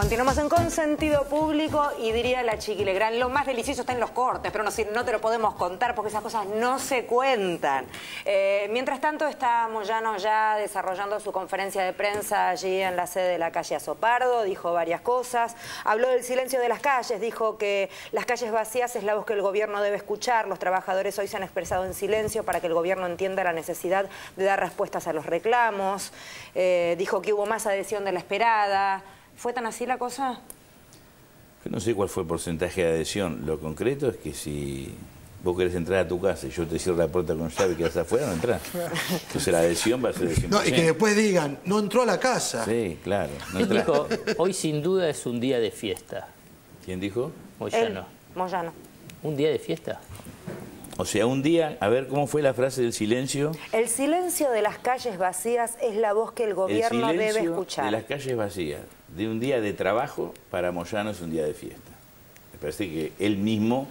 Continuamos en Consentido Público y diría la Chiqui Legrand, lo más delicioso está en los cortes, pero no te lo podemos contar porque esas cosas no se cuentan. Mientras tanto está Moyano ya desarrollando su conferencia de prensa allí en la sede de la calle Azopardo, dijo varias cosas, habló del silencio de las calles, dijo que las calles vacías es la voz que el gobierno debe escuchar, los trabajadores hoy se han expresado en silencio para que el gobierno entienda la necesidad de dar respuestas a los reclamos, dijo que hubo más adhesión de la esperada. ¿Fue tan así la cosa? Yo no sé cuál fue el porcentaje de adhesión. Lo concreto es que si vos querés entrar a tu casa y yo te cierro la puerta con llave y quedás afuera, no entrás. Entonces la adhesión va a ser de 100%. No, y que después digan, no entró a la casa. Sí, claro. No ¿Quién dijo, hoy sin duda es un día de fiesta? ¿Quién dijo? Moyano. Moyano. ¿Un día de fiesta? O sea, un día, a ver, ¿cómo fue la frase del silencio? El silencio de las calles vacías es la voz que el gobierno debe escuchar. De las calles vacías, de un día de trabajo, para Moyano es un día de fiesta. Me parece que él mismo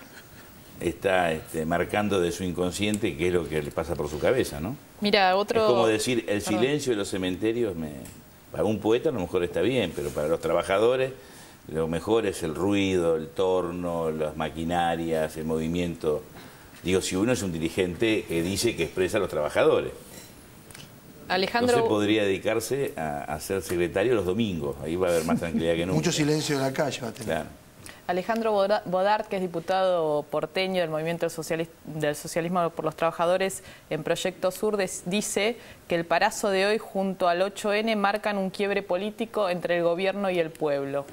está marcando de su inconsciente qué es lo que le pasa por su cabeza, ¿no? Mira, otro... Es como decir, el silencio de los cementerios, para un poeta a lo mejor está bien, pero para los trabajadores lo mejor es el ruido, el torno, las maquinarias, el movimiento. Digo, si uno es un dirigente que dice que expresa a los trabajadores. Alejandro... No se podría dedicarse a ser secretario los domingos. Ahí va a haber más tranquilidad que nunca. Mucho silencio en la calle va a tener. Claro. Alejandro Bodart, que es diputado porteño del Movimiento del Socialismo por los Trabajadores en Proyecto Sur, dice que el parazo de hoy junto al 8N marcan un quiebre político entre el gobierno y el pueblo.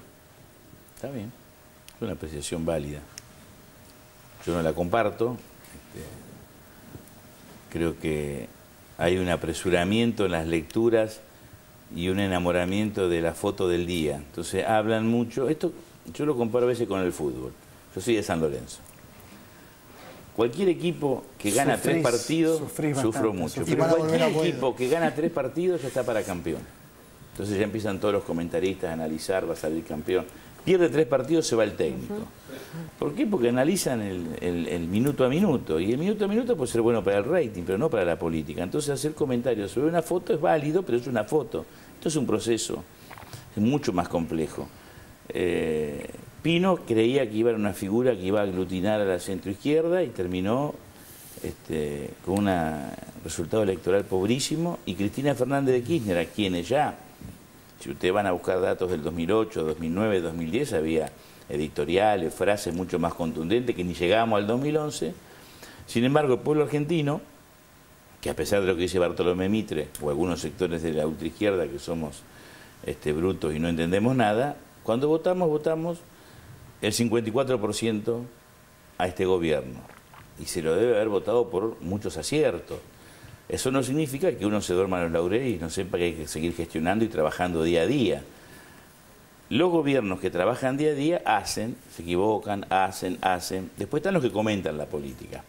Está bien. Es una apreciación válida. Yo no la comparto. Creo que hay un apresuramiento en las lecturas y un enamoramiento de la foto del día. Entonces hablan mucho. Esto yo lo comparo a veces con el fútbol. Yo soy de San Lorenzo. Cualquier equipo que gana 3 partidos, sufro mucho. Pero cualquier equipo que gana 3 partidos ya está para campeón. Entonces ya empiezan todos los comentaristas a analizar, va a salir campeón. Pierde 3 partidos, se va el técnico. ¿Por qué? Porque analizan el minuto a minuto. Y el minuto a minuto puede ser bueno para el rating, pero no para la política. Entonces hacer comentarios sobre una foto es válido, pero es una foto. Esto es un proceso, es mucho más complejo. Pino creía que iba a ser una figura que iba a aglutinar a la centroizquierda y terminó con un resultado electoral pobrísimo. Y Cristina Fernández de Kirchner, a quienes ya, si ustedes van a buscar datos del 2008, 2009, 2010, había editoriales, frases mucho más contundentes que ni llegábamos al 2011. Sin embargo, el pueblo argentino, que a pesar de lo que dice Bartolomé Mitre o algunos sectores de la ultraizquierda que somos brutos y no entendemos nada, cuando votamos el 54% a este gobierno. Y se lo debe haber votado por muchos aciertos. Eso no significa que uno se duerma en los laureles y no sepa que hay que seguir gestionando y trabajando día a día. Los gobiernos que trabajan día a día hacen, se equivocan, hacen. Después están los que comentan la política.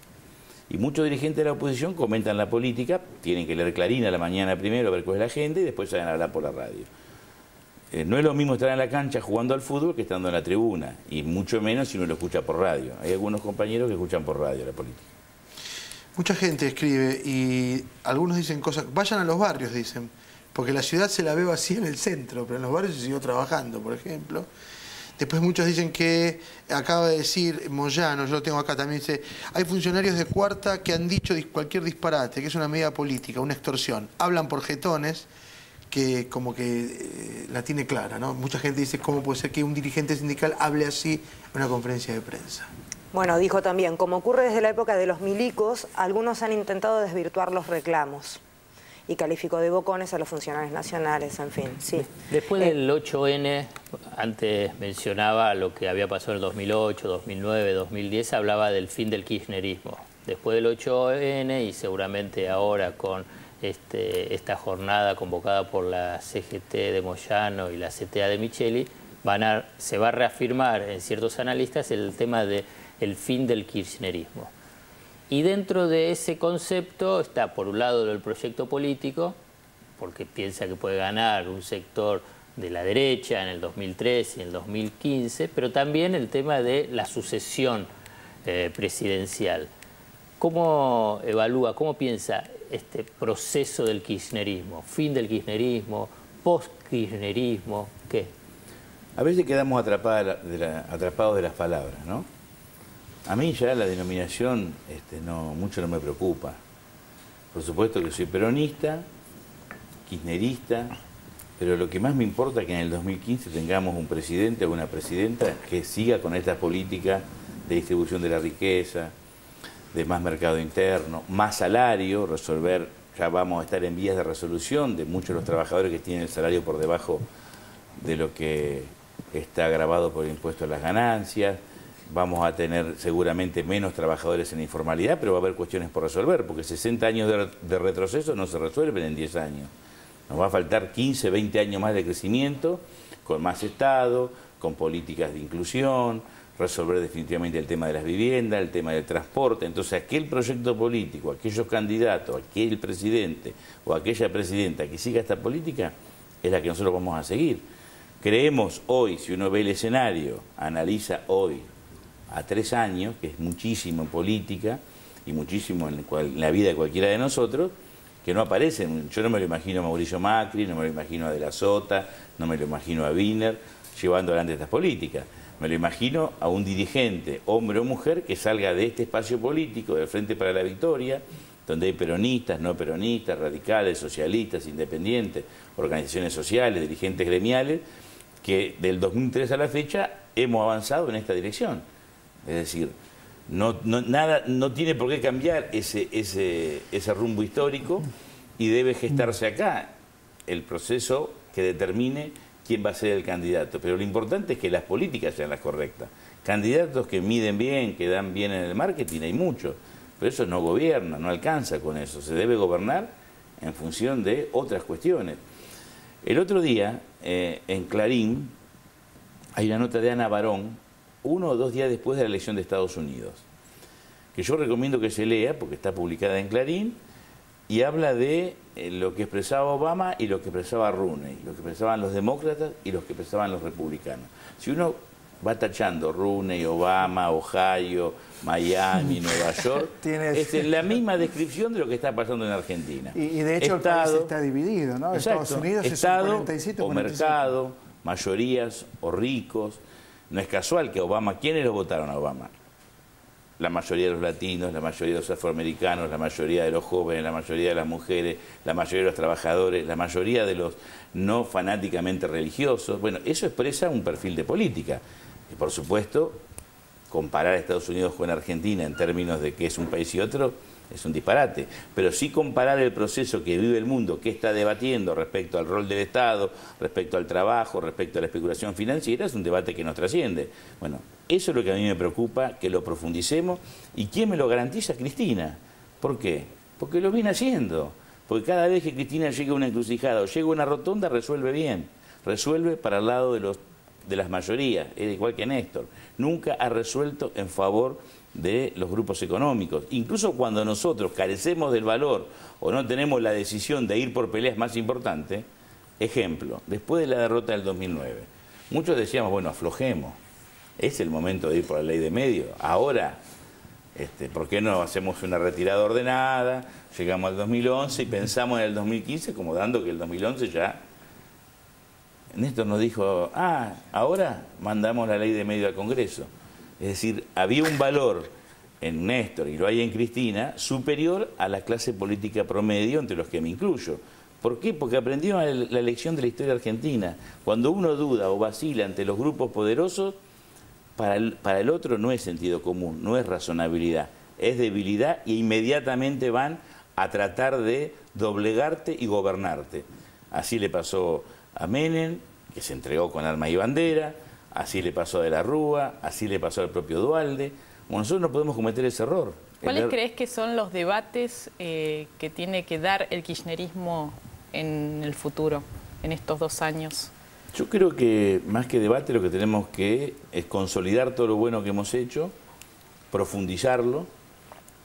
Y muchos dirigentes de la oposición comentan la política, tienen que leer Clarín a la mañana primero a ver cuál es la agenda y después salen a hablar por la radio. No es lo mismo estar en la cancha jugando al fútbol que estando en la tribuna, y mucho menos si uno lo escucha por radio. Hay algunos compañeros que escuchan por radio la política. Mucha gente escribe y algunos dicen cosas, vayan a los barrios, dicen, porque la ciudad se la ve vacía en el centro, pero en los barrios se siguió trabajando, por ejemplo. Después muchos dicen que, acaba de decir Moyano, yo lo tengo acá también, dice, hay funcionarios de cuarta que han dicho cualquier disparate, que es una medida política, una extorsión. Hablan por jetones, que como que la tiene clara, ¿no? Mucha gente dice, ¿cómo puede ser que un dirigente sindical hable así en una conferencia de prensa? Bueno, dijo también, como ocurre desde la época de los milicos, algunos han intentado desvirtuar los reclamos. Y calificó de bocones a los funcionarios nacionales, en fin, sí. Después del 8N, antes mencionaba lo que había pasado en el 2008, 2009, 2010, hablaba del fin del kirchnerismo. Después del 8N y seguramente ahora con esta jornada convocada por la CGT de Moyano y la CTA de Micheli, se va a reafirmar en ciertos analistas el tema del fin del kirchnerismo. Y dentro de ese concepto está, por un lado, el proyecto político, porque piensa que puede ganar un sector de la derecha en el 2013 y en el 2015, pero también el tema de la sucesión presidencial. ¿Cómo evalúa, cómo piensa este proceso del kirchnerismo? ¿Fin del kirchnerismo? ¿Post-kirchnerismo? ¿Qué? A veces quedamos atrapados de las palabras, ¿no? A mí ya la denominación mucho no me preocupa. Por supuesto que soy peronista, kirchnerista, pero lo que más me importa es que en el 2015 tengamos un presidente o una presidenta que siga con esta política de distribución de la riqueza, de más mercado interno, más salario, resolver, ya vamos a estar en vías de resolución de muchos de los trabajadores que tienen el salario por debajo de lo que está grabado por el impuesto a las ganancias. Vamos a tener seguramente menos trabajadores en la informalidad, pero va a haber cuestiones por resolver, porque 60 años de retroceso no se resuelven en 10 años. Nos va a faltar 15, 20 años más de crecimiento, con más Estado, con políticas de inclusión, resolver definitivamente el tema de las viviendas, el tema del transporte. Entonces, aquel proyecto político, aquellos candidatos, aquel presidente o aquella presidenta que siga esta política, es la que nosotros vamos a seguir. Creemos hoy, si uno ve el escenario, analiza hoy, a 3 años, que es muchísimo en política y muchísimo en la vida de cualquiera de nosotros, que no aparecen. Yo no me lo imagino a Mauricio Macri, no me lo imagino a De la Sota, no me lo imagino a Wiener llevando adelante estas políticas. Me lo imagino a un dirigente, hombre o mujer, que salga de este espacio político, del Frente para la Victoria, donde hay peronistas, no peronistas, radicales, socialistas, independientes, organizaciones sociales, dirigentes gremiales, que del 2003 a la fecha hemos avanzado en esta dirección. Es decir, nada, no tiene por qué cambiar ese rumbo histórico y debe gestarse acá el proceso que determine quién va a ser el candidato. Pero lo importante es que las políticas sean las correctas. Candidatos que miden bien, que dan bien en el marketing, hay muchos, pero eso no gobierna, no alcanza con eso. Se debe gobernar en función de otras cuestiones. El otro día, en Clarín, hay una nota de Ana Barón, 1 o 2 días después de la elección de Estados Unidos, que yo recomiendo que se lea, porque está publicada en Clarín, y habla de lo que expresaba Obama y lo que expresaba Rooney, lo que expresaban los demócratas y lo que expresaban los republicanos. Si uno va tachando Rooney, Obama, Ohio, Miami, Nueva York, es la misma descripción de lo que está pasando en Argentina. Y de hecho Estado, el país está dividido, ¿no? Exacto, Estados Unidos Estado es un 47 o 47. mercado, mayorías o ricos. No es casual que Obama, ¿quiénes lo votaron a Obama? La mayoría de los latinos, la mayoría de los afroamericanos, la mayoría de los jóvenes, la mayoría de las mujeres, la mayoría de los trabajadores, la mayoría de los no fanáticamente religiosos. Bueno, eso expresa un perfil de política. Y por supuesto, comparar a Estados Unidos con Argentina en términos de que es un país y otro es un disparate. Pero sí comparar el proceso que vive el mundo, que está debatiendo respecto al rol del Estado, respecto al trabajo, respecto a la especulación financiera, es un debate que nos trasciende. Bueno, eso es lo que a mí me preocupa, que lo profundicemos. ¿Y quién me lo garantiza? Cristina. ¿Por qué? Porque lo viene haciendo. Porque cada vez que Cristina llega a una encrucijada o llega a una rotonda, resuelve bien. Resuelve para el lado de las mayorías, es igual que Néstor. Nunca ha resuelto en favor de los grupos económicos. Incluso cuando nosotros carecemos del valor o no tenemos la decisión de ir por peleas más importantes, ejemplo, después de la derrota del 2009, muchos decíamos, bueno, aflojemos, es el momento de ir por la ley de medios. Ahora, ¿por qué no hacemos una retirada ordenada? Llegamos al 2011 y pensamos en el 2015 como dando que el 2011 ya... Néstor nos dijo, ahora mandamos la ley de medios al Congreso. Es decir, había un valor en Néstor, y lo hay en Cristina, superior a la clase política promedio, entre los que me incluyo. ¿Por qué? Porque aprendieron la lección de la historia argentina. Cuando uno duda o vacila ante los grupos poderosos, para el otro no es sentido común, no es razonabilidad, es debilidad, e inmediatamente van a tratar de doblegarte y gobernarte. Así le pasó a Menem, que se entregó con armas y bandera, así le pasó a De la Rúa, así le pasó al propio Duhalde. Bueno, nosotros no podemos cometer ese error. ¿Cuáles crees que son los debates que tiene que dar el kirchnerismo en el futuro, en estos 2 años? Yo creo que más que debate lo que tenemos que es consolidar todo lo bueno que hemos hecho, profundizarlo.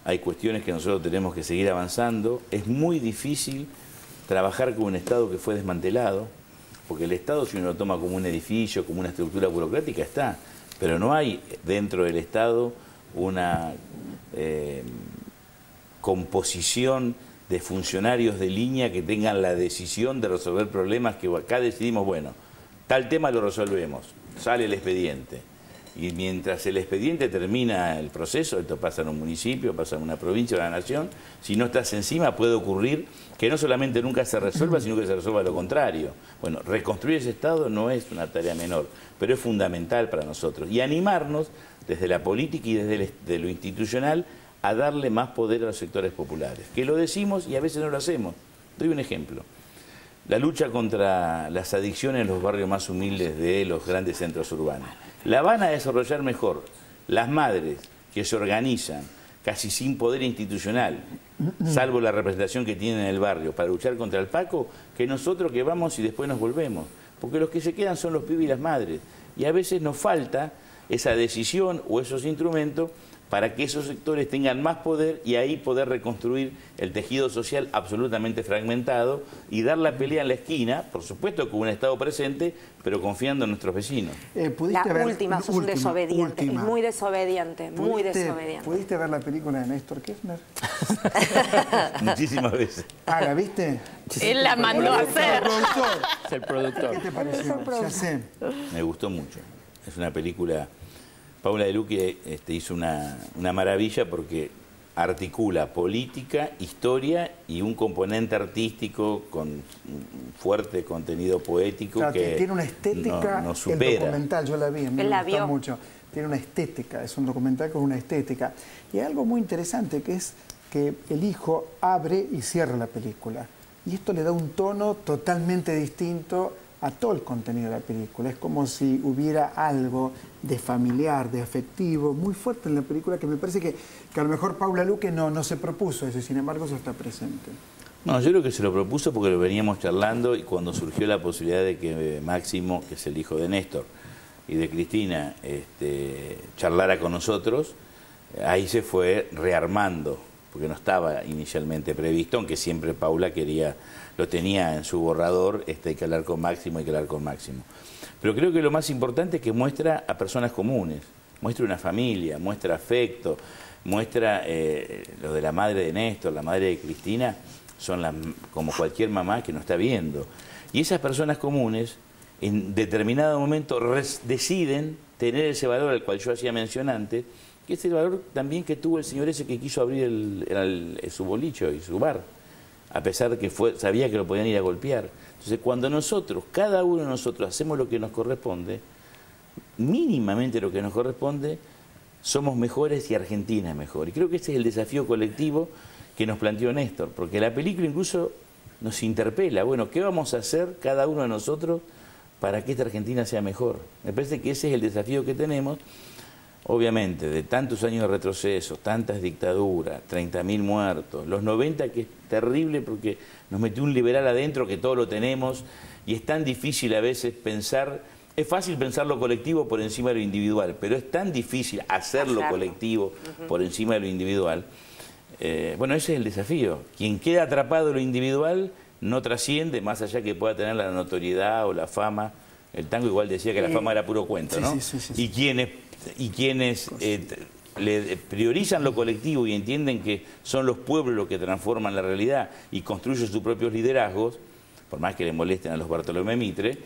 Hay cuestiones que nosotros tenemos que seguir avanzando. Es muy difícil trabajar con un Estado que fue desmantelado, porque el Estado, si uno lo toma como un edificio, como una estructura burocrática, está, pero no hay dentro del Estado una composición de funcionarios de línea que tengan la decisión de resolver problemas que acá decidimos, bueno, tal tema lo resolvemos. sale el expediente. Y mientras el expediente termina el proceso, esto pasa en un municipio, pasa en una provincia o en la nación, si no estás encima puede ocurrir que no solamente nunca se resuelva, sino que se resuelva lo contrario. Bueno, reconstruir ese Estado no es una tarea menor, pero es fundamental para nosotros. Y animarnos desde la política y desde lo institucional a darle más poder a los sectores populares. Que lo decimos y a veces no lo hacemos. Doy un ejemplo. La lucha contra las adicciones en los barrios más humildes de los grandes centros urbanos. La van a desarrollar mejor las madres que se organizan casi sin poder institucional, salvo la representación que tienen en el barrio para luchar contra el Paco, que nosotros que vamos y después nos volvemos. Porque los que se quedan son los pibes y las madres. Y a veces nos falta esa decisión o esos instrumentos para que esos sectores tengan más poder y ahí poder reconstruir el tejido social absolutamente fragmentado y dar la pelea en la esquina, por supuesto con un Estado presente, pero confiando en nuestros vecinos. La última, sos un desobediente, es muy desobediente, muy desobediente. ¿Pudiste ver la película de Néstor Kirchner? Muchísimas veces. Ah, ¿la viste? Él la mandó a hacer. Es el productor. ¿Qué te pareció? Ya sé. Me gustó mucho. Es una película... Paula De Luque hizo una maravilla porque articula política, historia y un componente artístico con un fuerte contenido poético, claro, que tiene una estética, no supera. El documental, yo la vi, me gustó mucho. Tiene una estética, es un documental con una estética. Y hay algo muy interesante que es que el hijo abre y cierra la película. Y esto le da un tono totalmente distinto a todo el contenido de la película. Es como si hubiera algo de familiar, de afectivo, muy fuerte en la película, que me parece que a lo mejor Paula Luque no se propuso eso, y sin embargo eso está presente. No, yo creo que se lo propuso porque lo veníamos charlando y cuando surgió la posibilidad de que Máximo, que es el hijo de Néstor, y de Cristina, charlara con nosotros, ahí se fue rearmando, porque no estaba inicialmente previsto, aunque siempre Paula lo tenía en su borrador, hay que hablar con Máximo, hay que hablar con Máximo. Pero creo que lo más importante es que muestra a personas comunes, muestra una familia, muestra afecto, muestra lo de la madre de Néstor, la madre de Cristina, son como cualquier mamá que nos está viendo. Y esas personas comunes, en determinado momento, deciden tener ese valor al cual yo hacía mención antes, que es el valor también que tuvo el señor ese que quiso abrir su bolicho y su bar, a pesar de que sabía que lo podían ir a golpear. Entonces, cuando nosotros, cada uno de nosotros, hacemos lo que nos corresponde, mínimamente lo que nos corresponde, somos mejores y Argentina es mejor. Y creo que ese es el desafío colectivo que nos planteó Néstor, porque la película incluso nos interpela. Bueno, ¿qué vamos a hacer cada uno de nosotros para que esta Argentina sea mejor? Me parece que ese es el desafío que tenemos. Obviamente, de tantos años de retroceso, tantas dictaduras, 30.000 muertos, los 90 que es terrible porque nos metió un liberal adentro que todo lo tenemos y es tan difícil a veces pensar, es fácil pensar lo colectivo por encima de lo individual, pero es tan difícil hacerlo colectivo por encima de lo individual. Bueno, ese es el desafío. Quien queda atrapado en lo individual no trasciende más allá que pueda tener la notoriedad o la fama. El tango igual decía que la fama era puro cuento, ¿no? Sí. Y quienes le priorizan lo colectivo y entienden que son los pueblos los que transforman la realidad y construyen sus propios liderazgos, por más que le molesten a los Bartolomé Mitre,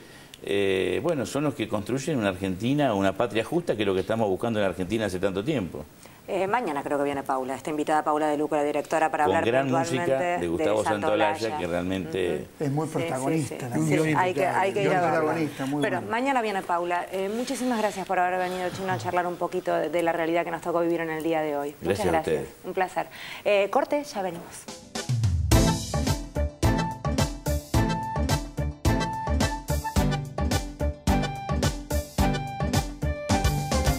bueno, son los que construyen una Argentina, una patria justa, que es lo que estamos buscando en Argentina hace tanto tiempo. Mañana creo que viene Paula, está invitada Paula De Luque, la directora, para hablar puntualmente con gran música de Gustavo Santaolalla, que realmente es muy protagonista. Hay que ir a verla. Pero bueno, mañana viene Paula. Muchísimas gracias por haber venido, Chino, a charlar un poquito de la realidad que nos tocó vivir en el día de hoy. Gracias. Muchas gracias. Un placer. Corte, ya venimos.